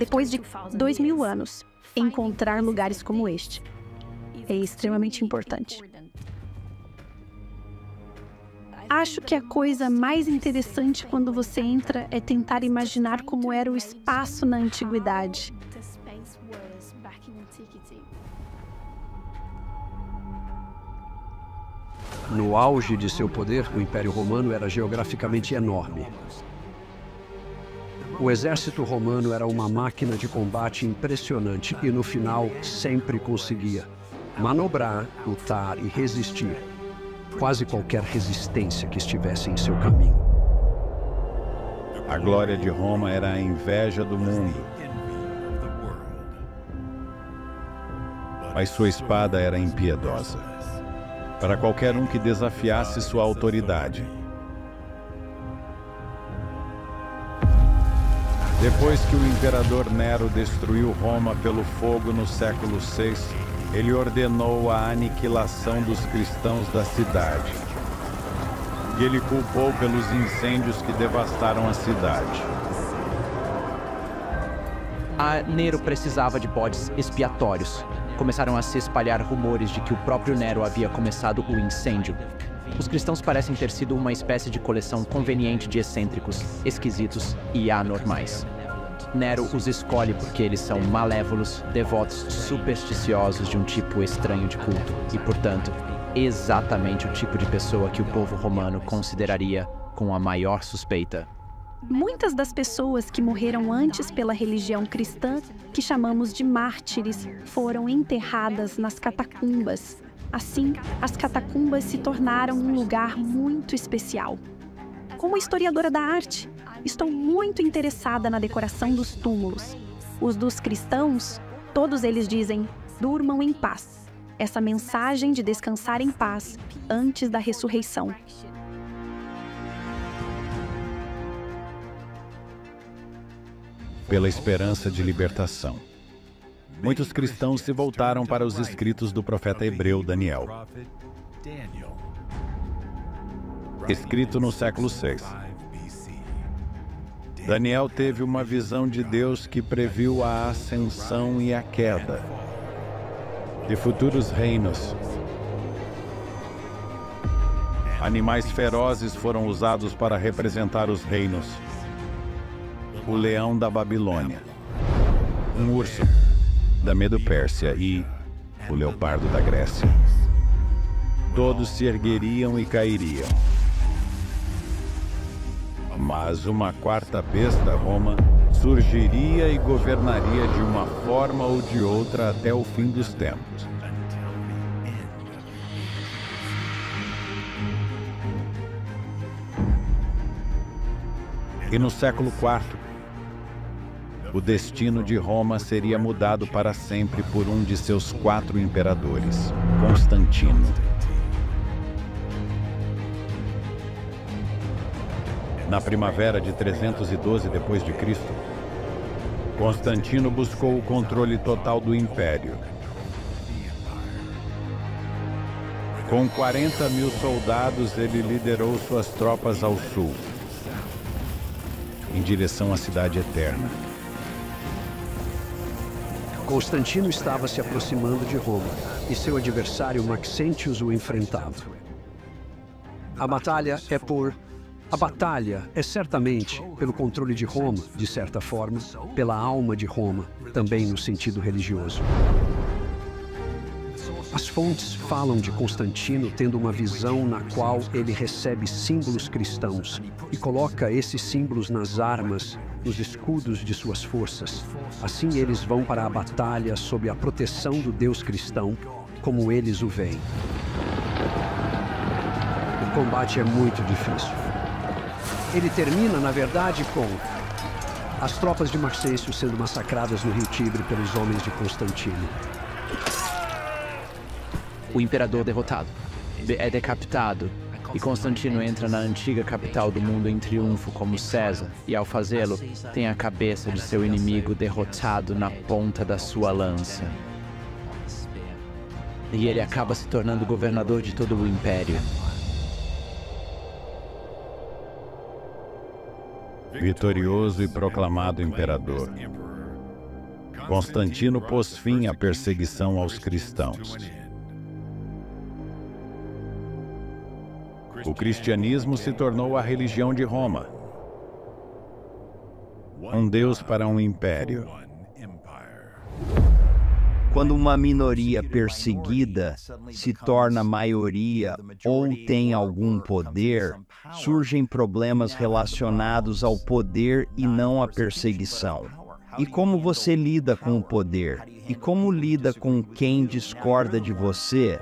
depois de 2000 anos, encontrar lugares como este. É extremamente importante. Acho que a coisa mais interessante quando você entra é tentar imaginar como era o espaço na antiguidade. No auge de seu poder, o Império Romano era geograficamente enorme. O exército romano era uma máquina de combate impressionante e, no final, sempre conseguia manobrar, lutar e resistir quase qualquer resistência que estivesse em seu caminho. A glória de Roma era a inveja do mundo. Mas sua espada era impiedosa para qualquer um que desafiasse sua autoridade. Depois que o imperador Nero destruiu Roma pelo fogo no século VI, ele ordenou a aniquilação dos cristãos da cidade. E ele culpou pelos incêndios que devastaram a cidade. Nero precisava de bodes expiatórios. Começaram a se espalhar rumores de que o próprio Nero havia começado o incêndio. Os cristãos parecem ter sido uma espécie de coleção conveniente de excêntricos, esquisitos e anormais. Nero os escolhe porque eles são malévolos, devotos supersticiosos de um tipo estranho de culto e, portanto, exatamente o tipo de pessoa que o povo romano consideraria com a maior suspeita. Muitas das pessoas que morreram antes pela religião cristã, que chamamos de mártires, foram enterradas nas catacumbas. Assim, as catacumbas se tornaram um lugar muito especial. Como historiadora da arte, estou muito interessada na decoração dos túmulos. Os dos cristãos, todos eles dizem, durmam em paz. Essa mensagem de descansar em paz antes da ressurreição. Pela esperança de libertação. Muitos cristãos se voltaram para os escritos do profeta hebreu Daniel, escrito no século VI. Daniel teve uma visão de Deus que previu a ascensão e a queda de futuros reinos. Animais ferozes foram usados para representar os reinos. O leão da Babilônia, um urso da Medo-Pérsia e o leopardo da Grécia. Todos se ergueriam e cairiam. Mas uma quarta besta, Roma, surgiria e governaria de uma forma ou de outra até o fim dos tempos. E no século IV, o destino de Roma seria mudado para sempre por um de seus 4 imperadores, Constantino. Na primavera de 312 d.C., Constantino buscou o controle total do império. Com 40.000 soldados, ele liderou suas tropas ao sul, em direção à Cidade Eterna. Constantino estava se aproximando de Roma e seu adversário Maxentius o enfrentava. A batalha é certamente pelo controle de Roma, de certa forma, pela alma de Roma, também no sentido religioso. As fontes falam de Constantino tendo uma visão na qual ele recebe símbolos cristãos e coloca esses símbolos nas armas, nos escudos de suas forças. Assim eles vão para a batalha sob a proteção do Deus cristão, como eles o veem. O combate é muito difícil. Ele termina, na verdade, com as tropas de Maxêncio sendo massacradas no Rio Tibre pelos homens de Constantino. O imperador derrotado é decapitado e Constantino entra na antiga capital do mundo em triunfo como César e, ao fazê-lo, tem a cabeça de seu inimigo derrotado na ponta da sua lança. E ele acaba se tornando governador de todo o império. Vitorioso e proclamado imperador, Constantino pôs fim à perseguição aos cristãos. O cristianismo se tornou a religião de Roma. Um Deus para um império. Quando uma minoria perseguida se torna maioria ou tem algum poder, surgem problemas relacionados ao poder e não à perseguição. E como você lida com o poder? E como lida com quem discorda de você?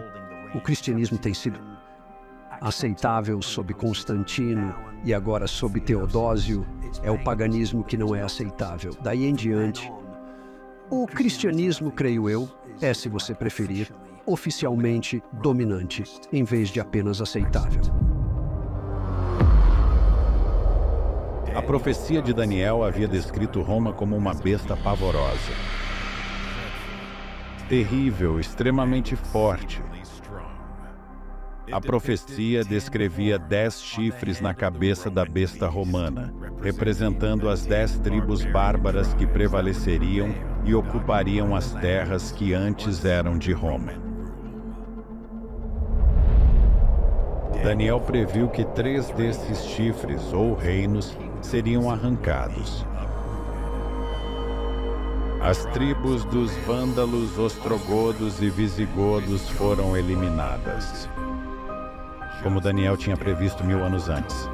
O cristianismo tem sido aceitável sob Constantino e agora sob Teodósio. É o paganismo que não é aceitável. Daí em diante, o cristianismo, creio eu, é, se você preferir, oficialmente dominante, em vez de apenas aceitável. A profecia de Daniel havia descrito Roma como uma besta pavorosa. Terrível, extremamente forte. A profecia descrevia 10 chifres na cabeça da besta romana, representando as 10 tribos bárbaras que prevaleceriam e ocupariam as terras que antes eram de Roma. Daniel previu que 3 desses chifres, ou reinos, seriam arrancados. As tribos dos vândalos, ostrogodos e visigodos foram eliminadas, como Daniel tinha previsto 1000 anos antes.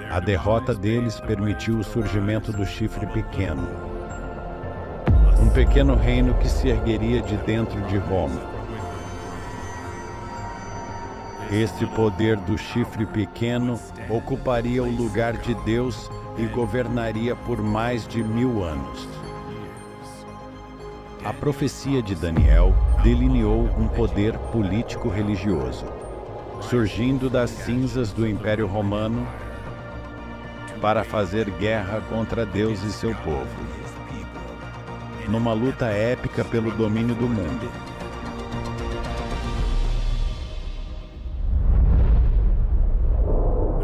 A derrota deles permitiu o surgimento do chifre pequeno, um pequeno reino que se ergueria de dentro de Roma. Este poder do chifre pequeno ocuparia o lugar de Deus e governaria por mais de 1000 anos. A profecia de Daniel delineou um poder político-religioso, surgindo das cinzas do Império Romano para fazer guerra contra Deus e seu povo, numa luta épica pelo domínio do mundo.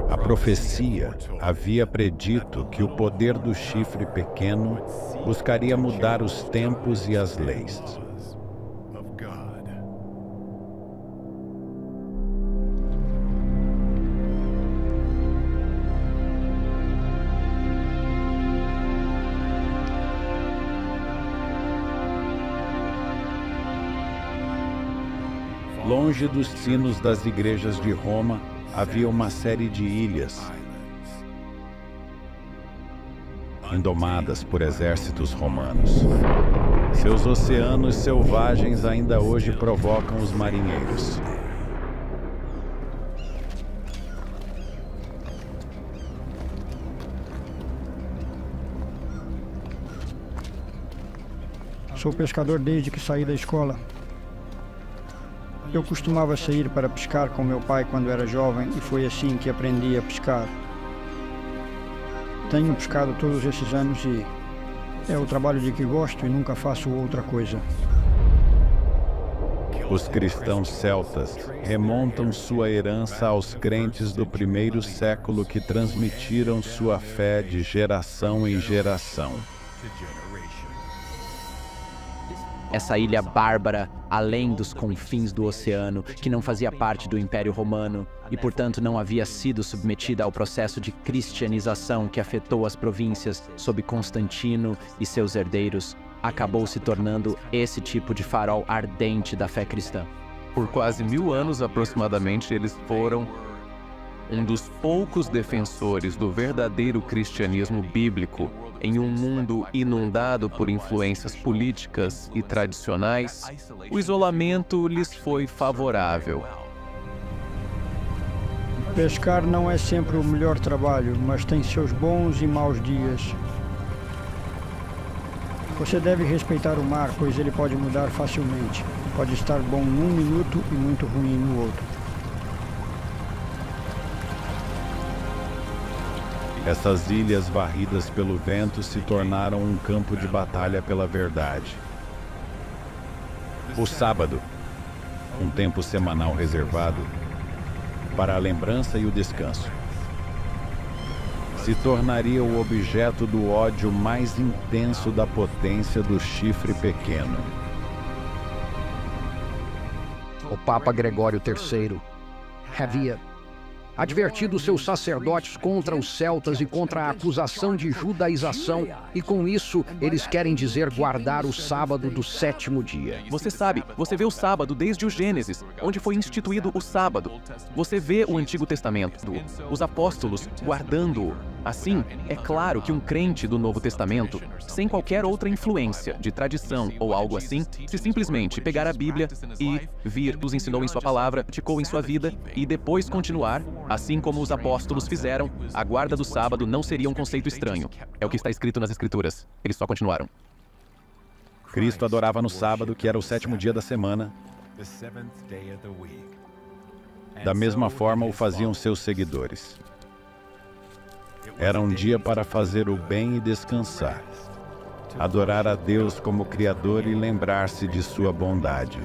A profecia havia predito que o poder do chifre pequeno buscaria mudar os tempos e as leis. Longe dos sinos das igrejas de Roma, havia uma série de ilhas, indomadas por exércitos romanos. Seus oceanos selvagens ainda hoje provocam os marinheiros. Sou pescador desde que saí da escola. Eu costumava sair para pescar com meu pai quando era jovem e foi assim que aprendi a pescar. Tenho pescado todos esses anos e é o trabalho de que gosto e nunca faço outra coisa. Os cristãos celtas remontam sua herança aos crentes do primeiro século que transmitiram sua fé de geração em geração. Essa ilha bárbara, além dos confins do oceano, que não fazia parte do Império Romano e, portanto, não havia sido submetida ao processo de cristianização que afetou as províncias sob Constantino e seus herdeiros, acabou se tornando esse tipo de farol ardente da fé cristã. Por quase 1000 anos aproximadamente, eles foram um dos poucos defensores do verdadeiro cristianismo bíblico em um mundo inundado por influências políticas e tradicionais. O isolamento lhes foi favorável. Pescar não é sempre o melhor trabalho, mas tem seus bons e maus dias. Você deve respeitar o mar, pois ele pode mudar facilmente. Pode estar bom num minuto e muito ruim no outro. Essas ilhas varridas pelo vento se tornaram um campo de batalha pela verdade. O sábado, um tempo semanal reservado para a lembrança e o descanso. se tornaria o objeto do ódio mais intenso da potência do chifre pequeno. O Papa Gregório III havia advertido seus sacerdotes contra os celtas e contra a acusação de judaização, e com isso eles querem dizer guardar o sábado do 7º dia. Você sabe, você vê o sábado desde o Gênesis, onde foi instituído o sábado. Você vê o Antigo Testamento, os apóstolos guardando-o. Assim, é claro que um crente do Novo Testamento, sem qualquer outra influência de tradição ou algo assim, se simplesmente pegar a Bíblia e vir, os ensinou em sua palavra, praticou em sua vida e depois continuar, assim como os apóstolos fizeram, a guarda do sábado não seria um conceito estranho. É o que está escrito nas Escrituras. Eles só continuaram. Cristo adorava no sábado, que era o 7º dia da semana. Da mesma forma o faziam seus seguidores. Era um dia para fazer o bem e descansar, adorar a Deus como Criador e lembrar-se de sua bondade.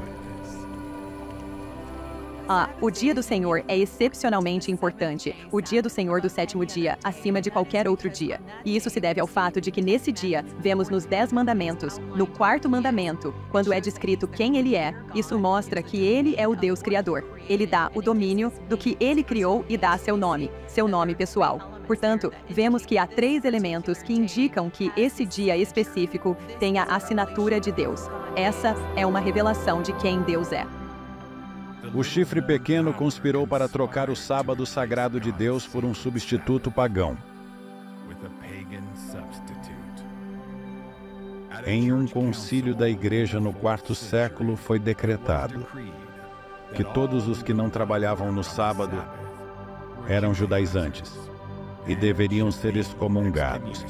O dia do Senhor é excepcionalmente importante. O dia do Senhor do 7º dia, acima de qualquer outro dia. E isso se deve ao fato de que nesse dia, vemos nos 10 mandamentos, no 4º mandamento, quando é descrito quem ele é, isso mostra que ele é o Deus Criador. Ele dá o domínio do que ele criou e dá seu nome pessoal. Portanto, vemos que há 3 elementos que indicam que esse dia específico tem a assinatura de Deus. Essa é uma revelação de quem Deus é. O chifre pequeno conspirou para trocar o sábado sagrado de Deus por um substituto pagão. Em um concílio da Igreja no 4º século foi decretado que todos os que não trabalhavam no sábado eram judaizantes e deveriam ser excomungados.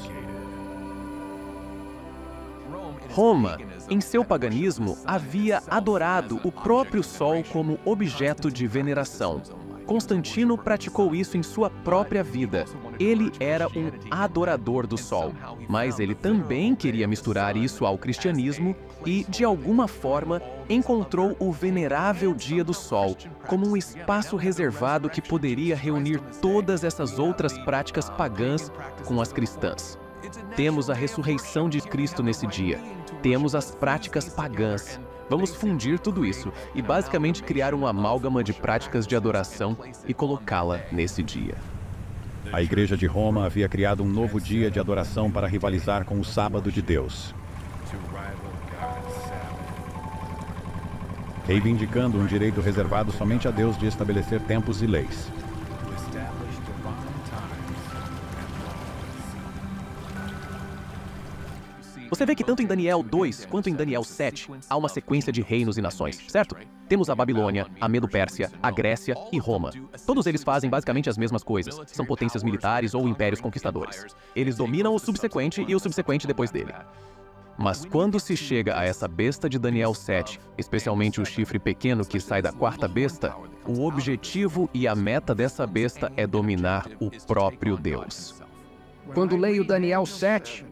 Roma, em seu paganismo, havia adorado o próprio sol como objeto de veneração. Constantino praticou isso em sua própria vida. Ele era um adorador do sol, mas ele também queria misturar isso ao cristianismo e, de alguma forma, encontrou o venerável dia do sol como um espaço reservado que poderia reunir todas essas outras práticas pagãs com as cristãs. Temos a ressurreição de Cristo nesse dia. Temos as práticas pagãs. Vamos fundir tudo isso e basicamente criar uma amálgama de práticas de adoração e colocá-la nesse dia. A Igreja de Roma havia criado um novo dia de adoração para rivalizar com o sábado de Deus, reivindicando um direito reservado somente a Deus de estabelecer tempos e leis. Você vê que tanto em Daniel 2 quanto em Daniel 7 há uma sequência de reinos e nações, certo? Temos a Babilônia, a Medo-Pérsia, a Grécia e Roma. Todos eles fazem basicamente as mesmas coisas. São potências militares ou impérios conquistadores. Eles dominam o subsequente e o subsequente depois dele. Mas quando se chega a essa besta de Daniel 7, especialmente o chifre pequeno que sai da 4ª besta, o objetivo e a meta dessa besta é dominar o próprio Deus. Quando leio Daniel 7,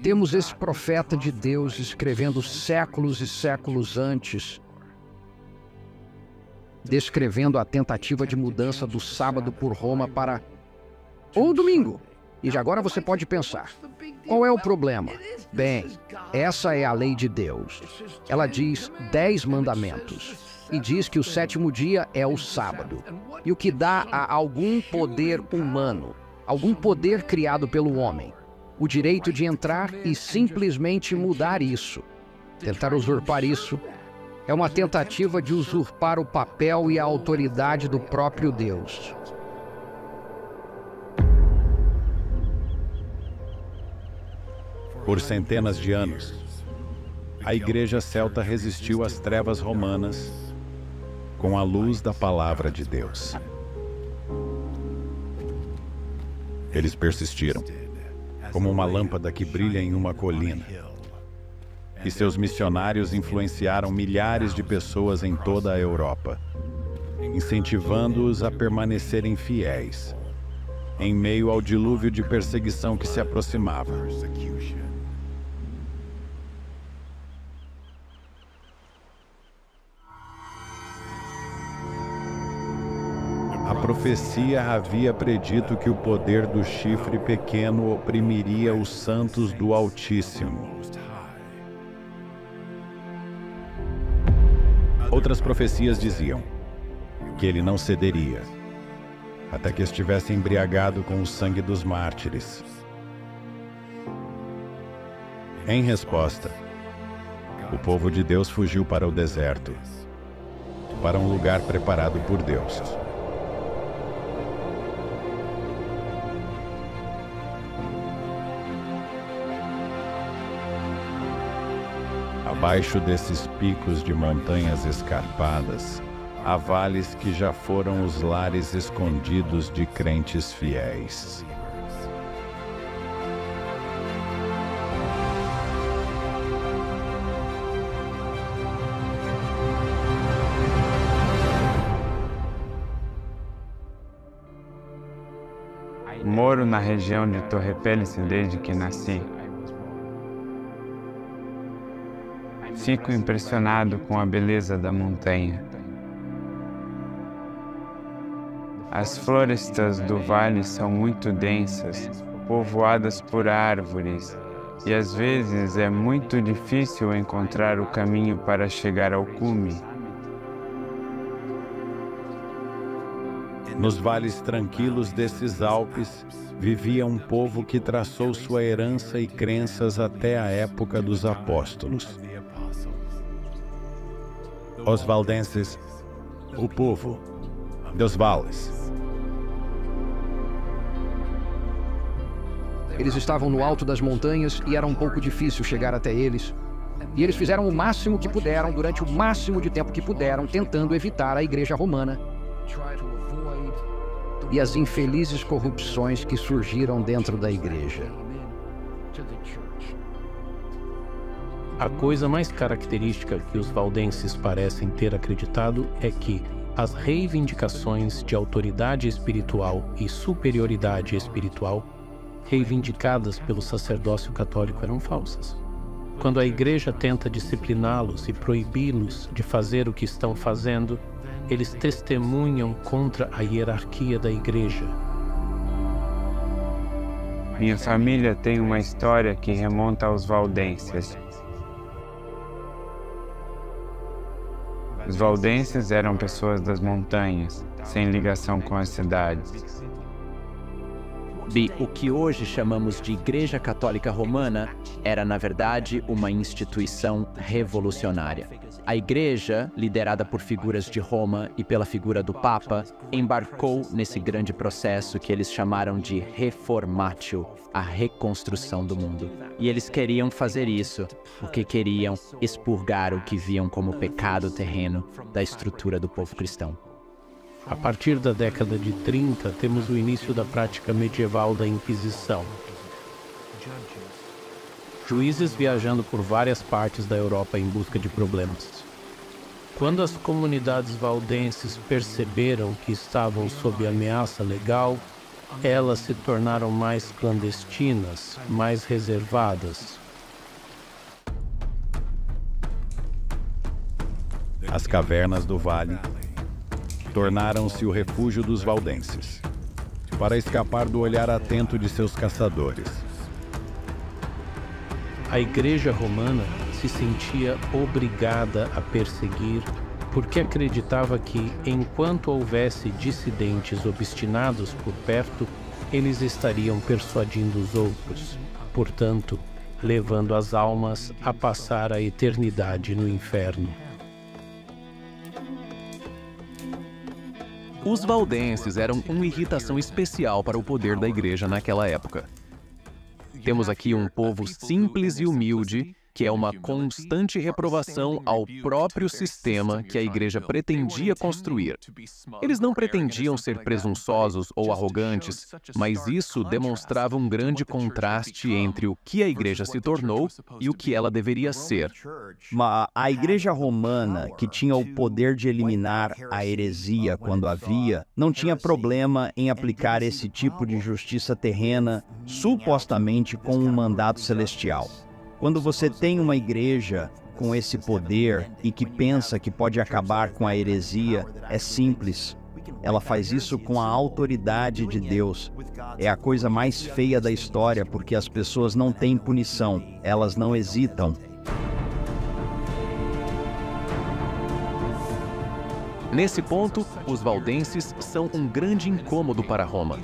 temos esse profeta de Deus escrevendo séculos e séculos antes, descrevendo a tentativa de mudança do sábado por Roma para o domingo. E já agora você pode pensar, qual é o problema? Bem, essa é a lei de Deus. Ela diz 10 mandamentos e diz que o 7º dia é o sábado. E o que dá a algum poder humano, algum poder criado pelo homem, o direito de entrar e simplesmente mudar isso. Tentar usurpar isso é uma tentativa de usurpar o papel e a autoridade do próprio Deus. Por centenas de anos, a Igreja celta resistiu às trevas romanas com a luz da palavra de Deus. Eles persistiram, como uma lâmpada que brilha em uma colina. E seus missionários influenciaram milhares de pessoas em toda a Europa, incentivando-os a permanecerem fiéis, em meio ao dilúvio de perseguição que se aproximava. A profecia havia predito que o poder do chifre pequeno oprimiria os santos do Altíssimo. Outras profecias diziam que ele não cederia, até que estivesse embriagado com o sangue dos mártires. Em resposta, o povo de Deus fugiu para o deserto, para um lugar preparado por Deus. Abaixo desses picos de montanhas escarpadas, há vales que já foram os lares escondidos de crentes fiéis. Moro na região de Torre Pélice desde que nasci. Fico impressionado com a beleza da montanha. As florestas do vale são muito densas, povoadas por árvores, e às vezes é muito difícil encontrar o caminho para chegar ao cume. Nos vales tranquilos desses Alpes, vivia um povo que traçou sua herança e crenças até a época dos apóstolos. Os valdenses, o povo dos vales. Eles estavam no alto das montanhas e era um pouco difícil chegar até eles. E eles fizeram o máximo que puderam, durante o máximo de tempo que puderam, tentando evitar a Igreja Romana e as infelizes corrupções que surgiram dentro da Igreja. A coisa mais característica que os valdenses parecem ter acreditado é que as reivindicações de autoridade espiritual e superioridade espiritual reivindicadas pelo sacerdócio católico eram falsas. Quando a Igreja tenta discipliná-los e proibi-los de fazer o que estão fazendo, eles testemunham contra a hierarquia da Igreja. Minha família tem uma história que remonta aos valdenses. Os valdenses eram pessoas das montanhas, sem ligação com as cidades. O que hoje chamamos de Igreja Católica Romana era, na verdade, uma instituição revolucionária. A Igreja, liderada por figuras de Roma e pela figura do Papa, embarcou nesse grande processo que eles chamaram de Reformatio, a reconstrução do mundo. E eles queriam fazer isso porque queriam expurgar o que viam como pecado terreno da estrutura do povo cristão. A partir da década de 30, temos o início da prática medieval da Inquisição. Juízes viajando por várias partes da Europa em busca de problemas. Quando as comunidades valdenses perceberam que estavam sob ameaça legal, elas se tornaram mais clandestinas, mais reservadas. As cavernas do vale tornaram-se o refúgio dos valdenses, para escapar do olhar atento de seus caçadores. A Igreja Romana se sentia obrigada a perseguir porque acreditava que, enquanto houvesse dissidentes obstinados por perto, eles estariam persuadindo os outros, portanto, levando as almas a passar a eternidade no inferno. Os valdenses eram uma irritação especial para o poder da Igreja naquela época. Temos aqui um povo simples e humilde, que é uma constante reprovação ao próprio sistema que a Igreja pretendia construir. Eles não pretendiam ser presunçosos ou arrogantes, mas isso demonstrava um grande contraste entre o que a Igreja se tornou e o que ela deveria ser. A Igreja Romana, que tinha o poder de eliminar a heresia quando havia, não tinha problema em aplicar esse tipo de justiça terrena, supostamente com um mandato celestial. Quando você tem uma igreja com esse poder e que pensa que pode acabar com a heresia, é simples. Ela faz isso com a autoridade de Deus. É a coisa mais feia da história, porque as pessoas não têm punição, elas não hesitam. Nesse ponto, os valdenses são um grande incômodo para Roma.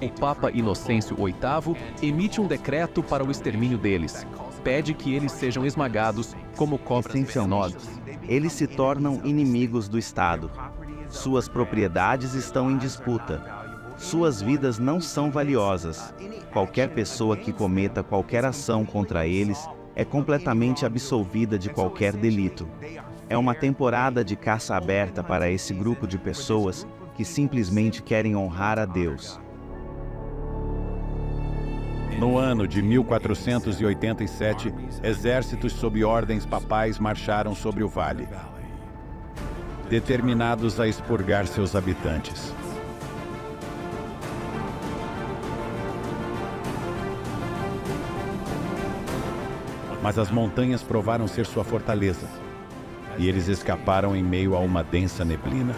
O Papa Inocêncio VIII emite um decreto para o extermínio deles. Pede que eles sejam esmagados como cobras venenosas. Eles se tornam inimigos do Estado. Suas propriedades estão em disputa. Suas vidas não são valiosas. Qualquer pessoa que cometa qualquer ação contra eles é completamente absolvida de qualquer delito. É uma temporada de caça aberta para esse grupo de pessoas que simplesmente querem honrar a Deus. No ano de 1487, exércitos sob ordens papais marcharam sobre o vale, determinados a expurgar seus habitantes. Mas as montanhas provaram ser sua fortaleza, e eles escaparam em meio a uma densa neblina.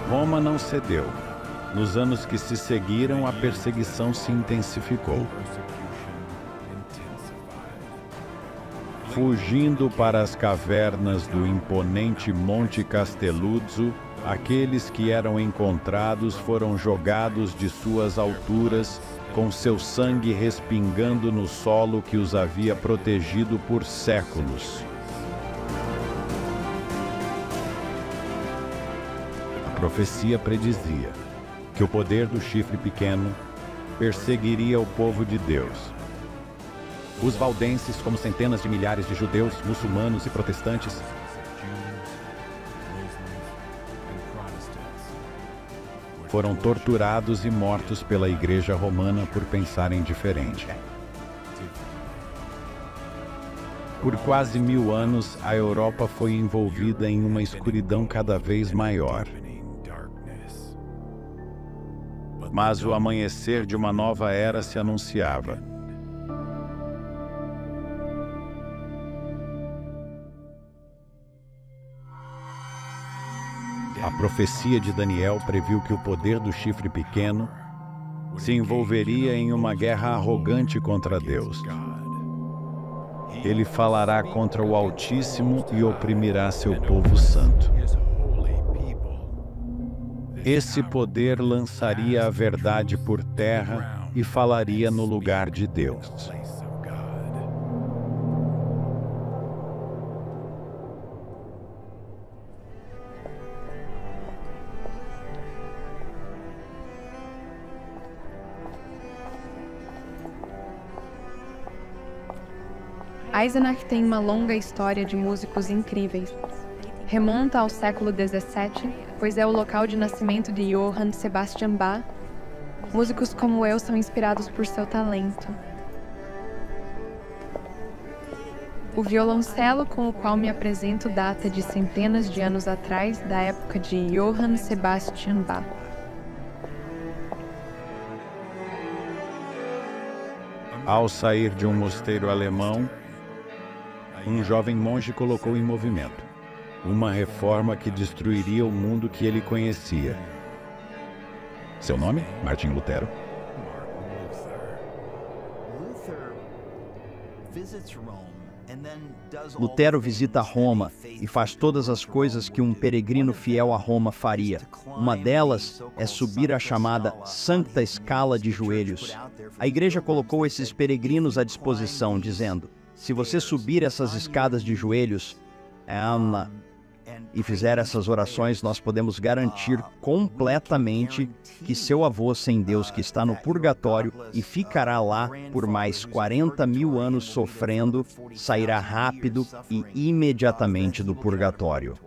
Roma não cedeu. Nos anos que se seguiram, a perseguição se intensificou. Fugindo para as cavernas do imponente Monte Castelluzzo, aqueles que eram encontrados foram jogados de suas alturas, com seu sangue respingando no solo que os havia protegido por séculos. A profecia predizia que o poder do chifre pequeno perseguiria o povo de Deus. Os valdenses, como centenas de milhares de judeus, muçulmanos e protestantes, foram torturados e mortos pela Igreja Romana por pensarem diferente. Por quase 1000 anos, a Europa foi envolvida em uma escuridão cada vez maior. Mas o amanhecer de uma nova era se anunciava. A profecia de Daniel previu que o poder do chifre pequeno se envolveria em uma guerra arrogante contra Deus. Ele falará contra o Altíssimo e oprimirá seu povo santo. Esse poder lançaria a verdade por terra e falaria no lugar de Deus. Eisenach tem uma longa história de músicos incríveis. Remonta ao século XVII, pois é o local de nascimento de Johann Sebastian Bach. Músicos como eu são inspirados por seu talento. O violoncelo com o qual me apresento data de centenas de anos atrás, da época de Johann Sebastian Bach. Ao sair de um mosteiro alemão, um jovem monge colocou em movimento uma reforma que destruiria o mundo que ele conhecia. Seu nome? Martinho Lutero. Lutero visita Roma e faz todas as coisas que um peregrino fiel a Roma faria. Uma delas é subir a chamada Santa Escala de joelhos. A igreja colocou esses peregrinos à disposição, dizendo: se você subir essas escadas de joelhos e fizer essas orações, nós podemos garantir completamente que seu avô sem Deus, que está no purgatório e ficará lá por mais 40.000 anos sofrendo, sairá rápido e imediatamente do purgatório.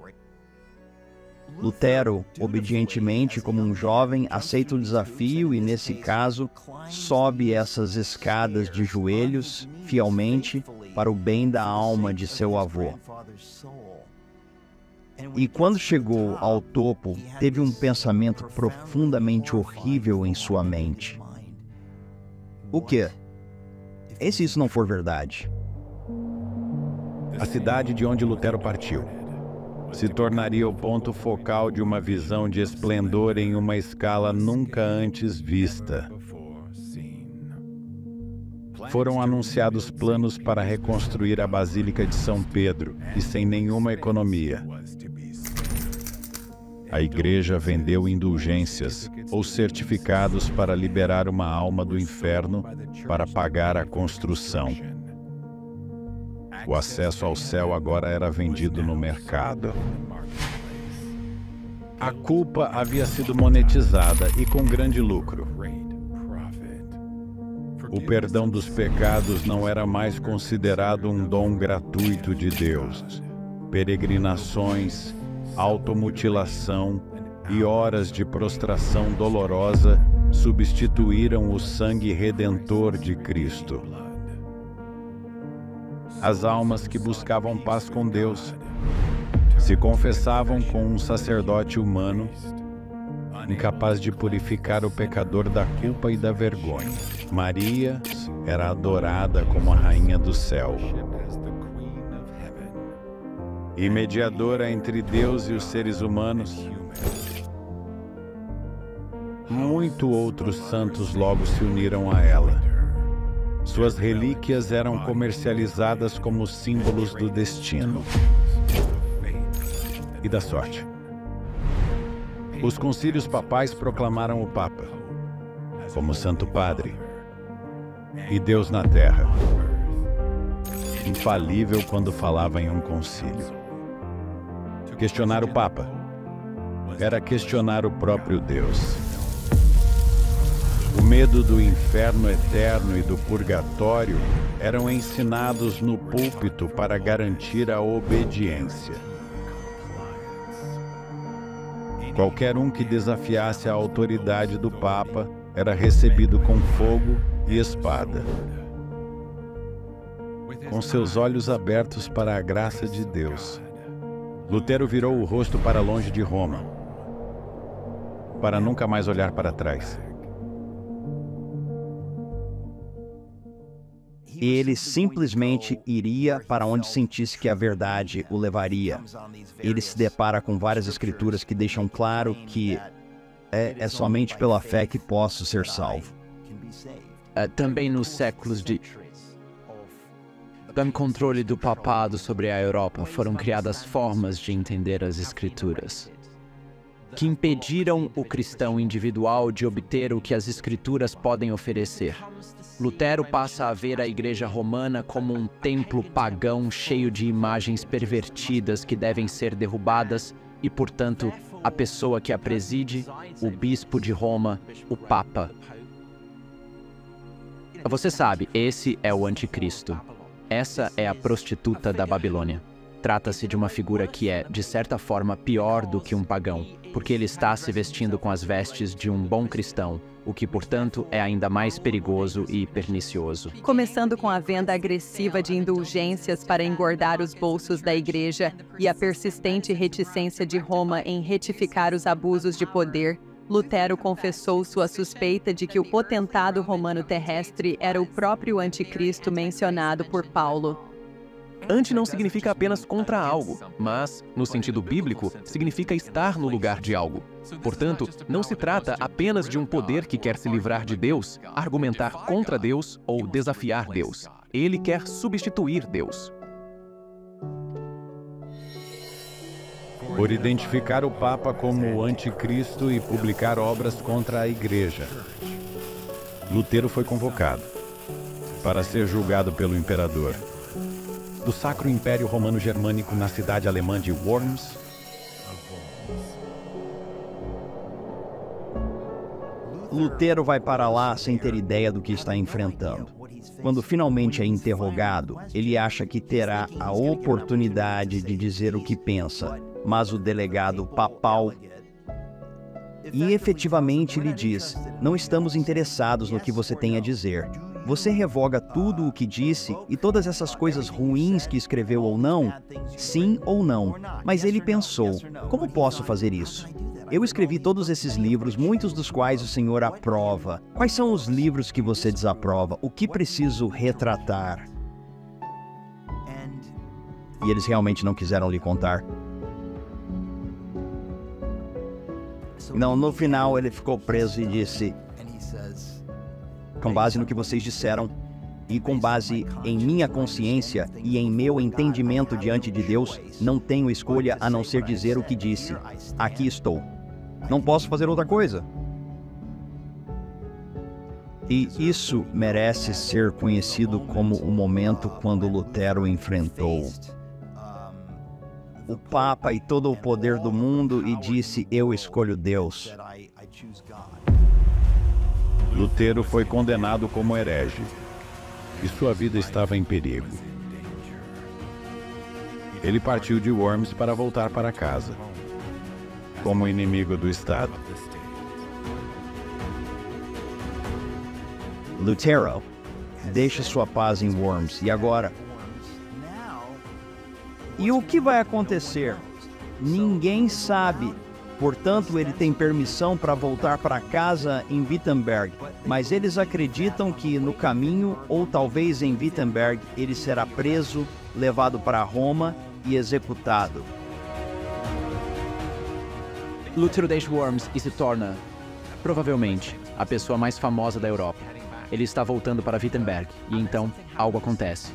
Lutero, obedientemente, como um jovem, aceita o desafio e, nesse caso, sobe essas escadas de joelhos, fielmente, para o bem da alma de seu avô. E quando chegou ao topo, teve um pensamento profundamente horrível em sua mente. O quê? E se isso não for verdade? A cidade de onde Lutero partiu se tornaria o ponto focal de uma visão de esplendor em uma escala nunca antes vista. Foram anunciados planos para reconstruir a Basílica de São Pedro, e sem nenhuma economia. A igreja vendeu indulgências ou certificados para liberar uma alma do inferno para pagar a construção. O acesso ao céu agora era vendido no mercado. A culpa havia sido monetizada e com grande lucro. O perdão dos pecados não era mais considerado um dom gratuito de Deus. Peregrinações, automutilação e horas de prostração dolorosa substituíram o sangue redentor de Cristo. As almas que buscavam paz com Deus se confessavam com um sacerdote humano, incapaz de purificar o pecador da culpa e da vergonha. Maria era adorada como a rainha do céu e mediadora entre Deus e os seres humanos. Muitos outros santos logo se uniram a ela. Suas relíquias eram comercializadas como símbolos do destino e da sorte. Os concílios papais proclamaram o Papa como Santo Padre e Deus na Terra, infalível quando falava em um concílio. Questionar o Papa era questionar o próprio Deus. O medo do inferno eterno e do purgatório eram ensinados no púlpito para garantir a obediência. Qualquer um que desafiasse a autoridade do Papa era recebido com fogo e espada. Com seus olhos abertos para a graça de Deus, Lutero virou o rosto para longe de Roma, para nunca mais olhar para trás. Ele simplesmente iria para onde sentisse que a verdade o levaria. Ele se depara com várias escrituras que deixam claro que é somente pela fé que posso ser salvo. Também nos séculos de controle do papado sobre a Europa foram criadas formas de entender as escrituras que impediram o cristão individual de obter o que as escrituras podem oferecer. Lutero passa a ver a Igreja Romana como um templo pagão cheio de imagens pervertidas que devem ser derrubadas e, portanto, a pessoa que a preside, o bispo de Roma, o Papa. Você sabe, esse é o Anticristo. Essa é a prostituta da Babilônia. Trata-se de uma figura que é, de certa forma, pior do que um pagão, porque ele está se vestindo com as vestes de um bom cristão, o que, portanto, é ainda mais perigoso e pernicioso. Começando com a venda agressiva de indulgências para engordar os bolsos da igreja e a persistente reticência de Roma em retificar os abusos de poder, Lutero confessou sua suspeita de que o potentado romano terrestre era o próprio anticristo mencionado por Paulo. Anti não significa apenas contra algo, mas, no sentido bíblico, significa estar no lugar de algo. Portanto, não se trata apenas de um poder que quer se livrar de Deus, argumentar contra Deus ou desafiar Deus. Ele quer substituir Deus. Por identificar o Papa como o anticristo e publicar obras contra a Igreja, Lutero foi convocado para ser julgado pelo imperador do Sacro Império Romano Germânico na cidade alemã de Worms. Lutero vai para lá sem ter ideia do que está enfrentando. Quando finalmente é interrogado, ele acha que terá a oportunidade de dizer o que pensa, mas o delegado papal efetivamente lhe diz: não estamos interessados no que você tem a dizer. Você revoga tudo o que disse e todas essas coisas ruins que escreveu ou não? Sim ou não? Mas ele pensou: como posso fazer isso? Eu escrevi todos esses livros, muitos dos quais o Senhor aprova. Quais são os livros que você desaprova? O que preciso retratar? E eles realmente não quiseram lhe contar. Não, no final ele ficou preso e disse: com base no que vocês disseram, e com base em minha consciência e em meu entendimento diante de Deus, não tenho escolha a não ser dizer o que disse. Aqui estou. Não posso fazer outra coisa. E isso merece ser conhecido como o momento quando Lutero enfrentou o Papa e todo o poder do mundo e disse: eu escolho Deus. Lutero foi condenado como herege e sua vida estava em perigo. Ele partiu de Worms para voltar para casa, como inimigo do Estado. Lutero deixa sua paz em Worms. E agora? E o que vai acontecer? Ninguém sabe. Portanto, ele tem permissão para voltar para casa em Wittenberg. Mas eles acreditam que no caminho, ou talvez em Wittenberg, ele será preso, levado para Roma e executado. Lutero deixa Worms e se torna, provavelmente, a pessoa mais famosa da Europa. Ele está voltando para Wittenberg, e então algo acontece.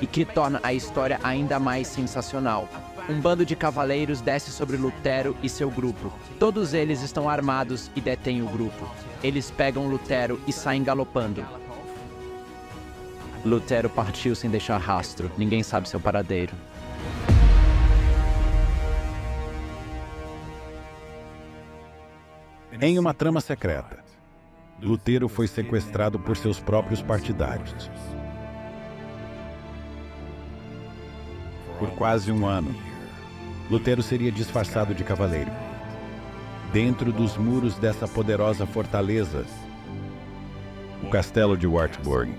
E que torna a história ainda mais sensacional. Um bando de cavaleiros desce sobre Lutero e seu grupo. Todos eles estão armados e detêm o grupo. Eles pegam Lutero e saem galopando. Lutero partiu sem deixar rastro. Ninguém sabe seu paradeiro. Em uma trama secreta, Lutero foi sequestrado por seus próprios partidários. Por quase um ano, Lutero seria disfarçado de cavaleiro. Dentro dos muros dessa poderosa fortaleza, o castelo de Wartburg.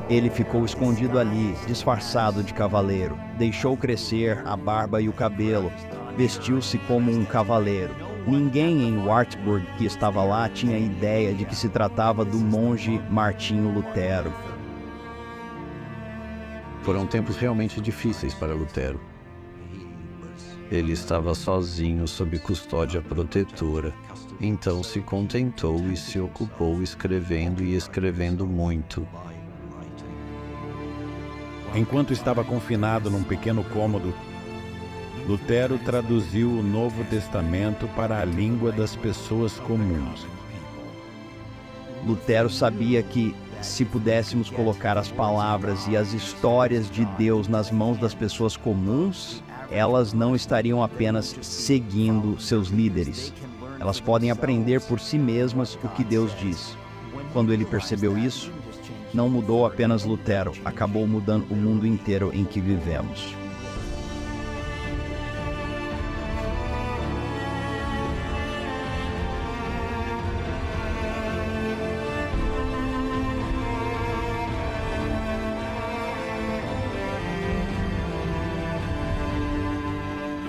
Ele ficou escondido ali, disfarçado de cavaleiro. Deixou crescer a barba e o cabelo. Vestiu-se como um cavaleiro. Ninguém em Wartburg que estava lá tinha ideia de que se tratava do monge Martinho Lutero. Foram tempos realmente difíceis para Lutero. Ele estava sozinho sob custódia protetora, então se contentou e se ocupou escrevendo e escrevendo muito. Enquanto estava confinado num pequeno cômodo, Lutero traduziu o Novo Testamento para a língua das pessoas comuns. Lutero sabia que, se pudéssemos colocar as palavras e as histórias de Deus nas mãos das pessoas comuns, elas não estariam apenas seguindo seus líderes. Elas podem aprender por si mesmas o que Deus diz. Quando ele percebeu isso, não mudou apenas Lutero, acabou mudando o mundo inteiro em que vivemos.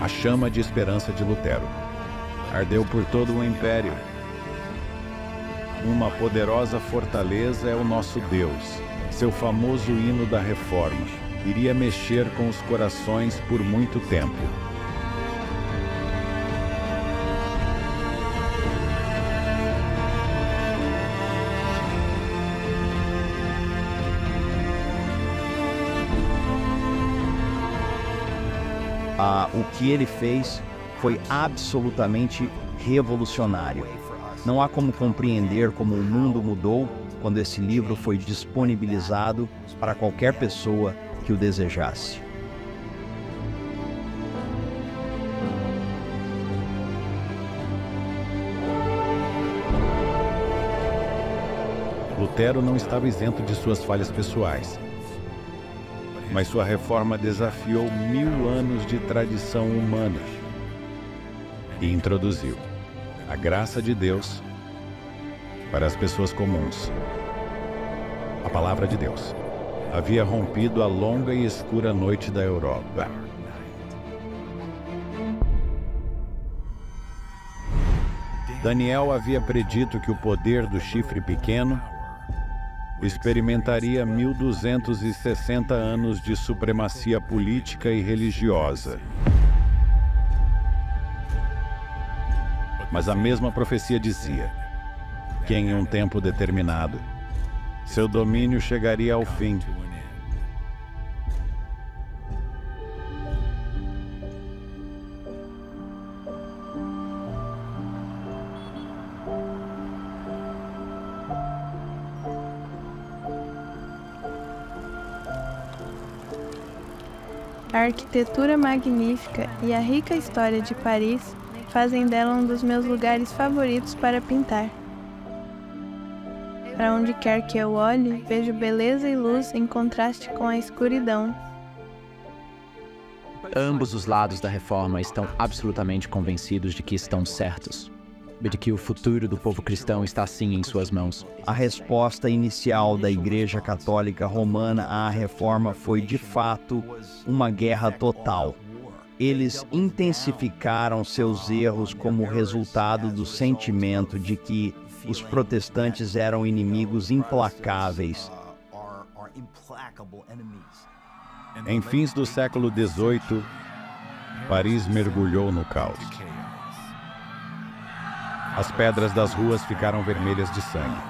A chama de esperança de Lutero ardeu por todo o império. Uma poderosa fortaleza é o nosso Deus. Seu famoso hino da Reforma iria mexer com os corações por muito tempo. O que ele fez foi absolutamente revolucionário. Não há como compreender como o mundo mudou quando esse livro foi disponibilizado para qualquer pessoa que o desejasse. Lutero não estava isento de suas falhas pessoais, mas sua reforma desafiou 1000 anos de tradição humana e introduziu a graça de Deus para as pessoas comuns. A palavra de Deus havia rompido a longa e escura noite da Europa. Daniel havia predito que o poder do chifre pequeno experimentaria 1260 anos de supremacia política e religiosa. Mas a mesma profecia dizia que em um tempo determinado, seu domínio chegaria ao fim. A arquitetura magnífica e a rica história de Paris fazem dela um dos meus lugares favoritos para pintar. Para onde quer que eu olhe, vejo beleza e luz em contraste com a escuridão. Ambos os lados da reforma estão absolutamente convencidos de que estão certos, e de que o futuro do povo cristão está sim em suas mãos. A resposta inicial da Igreja Católica Romana à reforma foi, de fato, uma guerra total. Eles intensificaram seus erros como resultado do sentimento de que os protestantes eram inimigos implacáveis. Em fins do século XVIII, Paris mergulhou no caos. As pedras das ruas ficaram vermelhas de sangue.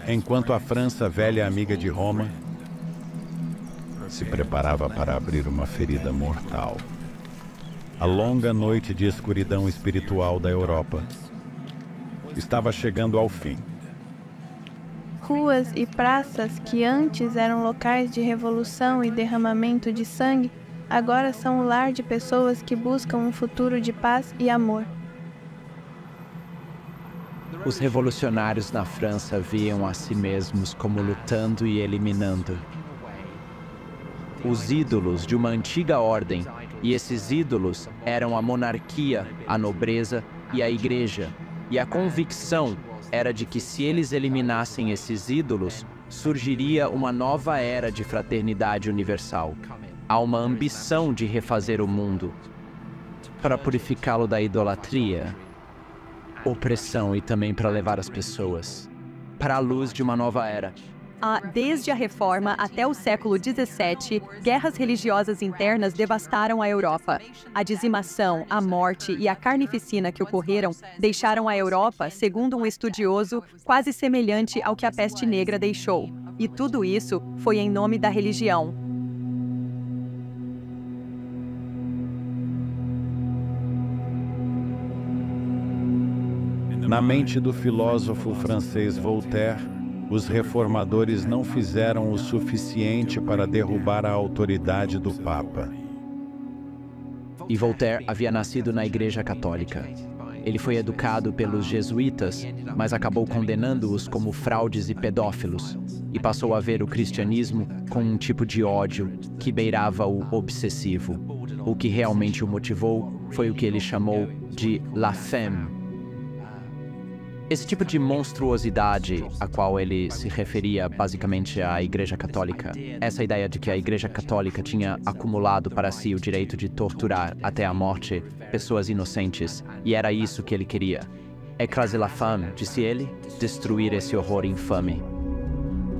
Enquanto a França, velha amiga de Roma, se preparava para abrir uma ferida mortal. A longa noite de escuridão espiritual da Europa estava chegando ao fim. Ruas e praças que antes eram locais de revolução e derramamento de sangue, agora são o lar de pessoas que buscam um futuro de paz e amor. Os revolucionários na França viam a si mesmos como lutando e eliminando os ídolos de uma antiga ordem, e esses ídolos eram a monarquia, a nobreza e a igreja. E a convicção era de que se eles eliminassem esses ídolos, surgiria uma nova era de fraternidade universal. Há uma ambição de refazer o mundo para purificá-lo da idolatria, opressão e também para levar as pessoas para a luz de uma nova era. Desde a Reforma até o século XVII, guerras religiosas internas devastaram a Europa. A dizimação, a morte e a carnificina que ocorreram deixaram a Europa, segundo um estudioso, quase semelhante ao que a peste negra deixou. E tudo isso foi em nome da religião. Na mente do filósofo francês Voltaire, os reformadores não fizeram o suficiente para derrubar a autoridade do Papa. E Voltaire havia nascido na Igreja Católica. Ele foi educado pelos jesuítas, mas acabou condenando-os como fraudes e pedófilos, e passou a ver o cristianismo com um tipo de ódio que beirava o obsessivo. O que realmente o motivou foi o que ele chamou de la femme. Esse tipo de monstruosidade a qual ele se referia basicamente à Igreja Católica, essa ideia de que a Igreja Católica tinha acumulado para si o direito de torturar até a morte pessoas inocentes, e era isso que ele queria. Écraser la femme, disse ele, destruir esse horror infame.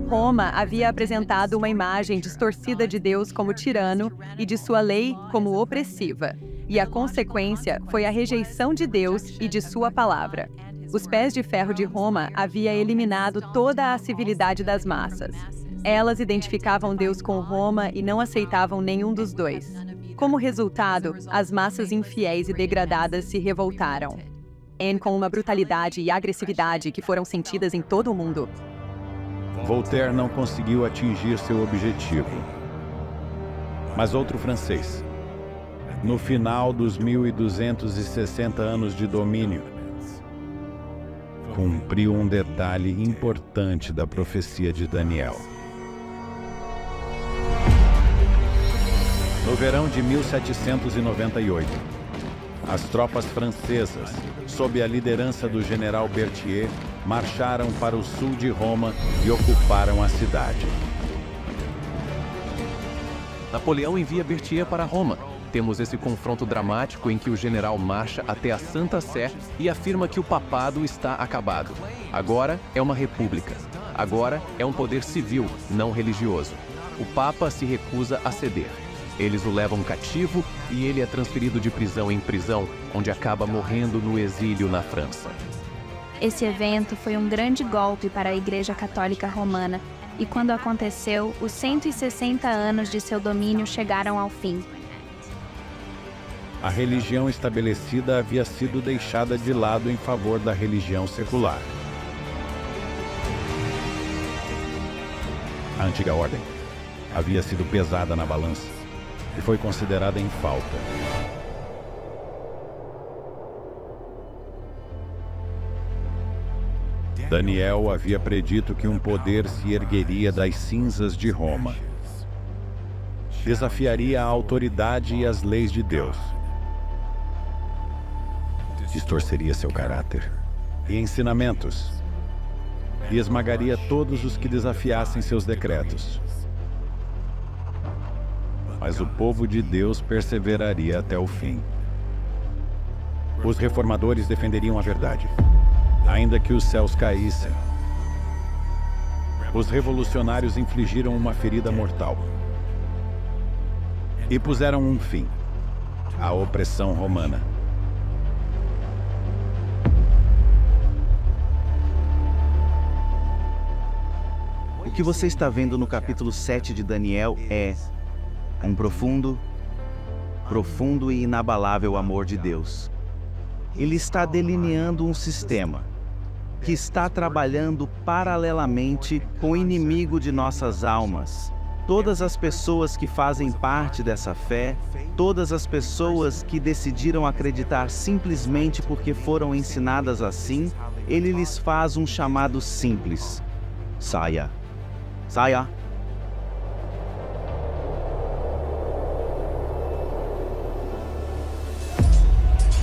Roma havia apresentado uma imagem distorcida de Deus como tirano e de sua lei como opressiva, e a consequência foi a rejeição de Deus e de sua palavra. Os pés de ferro de Roma havia eliminado toda a civilidade das massas. Elas identificavam Deus com Roma e não aceitavam nenhum dos dois. Como resultado, as massas infiéis e degradadas se revoltaram. Com uma brutalidade e agressividade que foram sentidas em todo o mundo. Voltaire não conseguiu atingir seu objetivo. Mas outro francês, no final dos 1260 anos de domínio, cumpriu um detalhe importante da profecia de Daniel. No verão de 1798, as tropas francesas, sob a liderança do general Berthier, marcharam para o sul de Roma e ocuparam a cidade. Napoleão envia Berthier para Roma. Temos esse confronto dramático em que o general marcha até a Santa Sé e afirma que o papado está acabado. Agora é uma república. Agora é um poder civil, não religioso. O Papa se recusa a ceder. Eles o levam cativo e ele é transferido de prisão em prisão, onde acaba morrendo no exílio na França. Esse evento foi um grande golpe para a Igreja Católica Romana, e quando aconteceu, os 160 anos de seu domínio chegaram ao fim. A religião estabelecida havia sido deixada de lado em favor da religião secular. A antiga ordem havia sido pesada na balança e foi considerada em falta. Daniel havia predito que um poder se ergueria das cinzas de Roma. Desafiaria a autoridade e as leis de Deus. Distorceria seu caráter e ensinamentos. E esmagaria todos os que desafiassem seus decretos. Mas o povo de Deus perseveraria até o fim. Os reformadores defenderiam a verdade, ainda que os céus caíssem. Os revolucionários infligiram uma ferida mortal e puseram um fim à opressão romana. O que você está vendo no capítulo 7 de Daniel é um profundo e inabalável amor de Deus. Ele está delineando um sistema que está trabalhando paralelamente com o inimigo de nossas almas. Todas as pessoas que fazem parte dessa fé, todas as pessoas que decidiram acreditar simplesmente porque foram ensinadas assim, ele lhes faz um chamado simples: saia. Saia.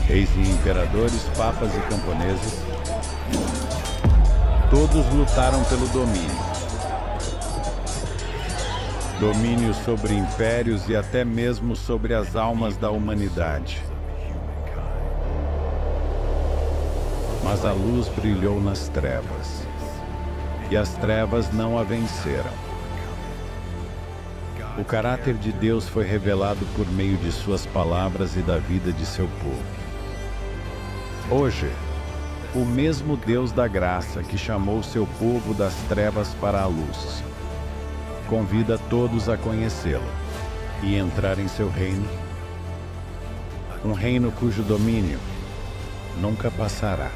Reis e imperadores, papas e camponeses, todos lutaram pelo domínio. Domínio sobre impérios e até mesmo sobre as almas da humanidade. Mas a luz brilhou nas trevas, e as trevas não a venceram. O caráter de Deus foi revelado por meio de suas palavras e da vida de seu povo. Hoje, o mesmo Deus da graça que chamou seu povo das trevas para a luz, convida todos a conhecê-lo e entrar em seu reino, um reino cujo domínio nunca passará.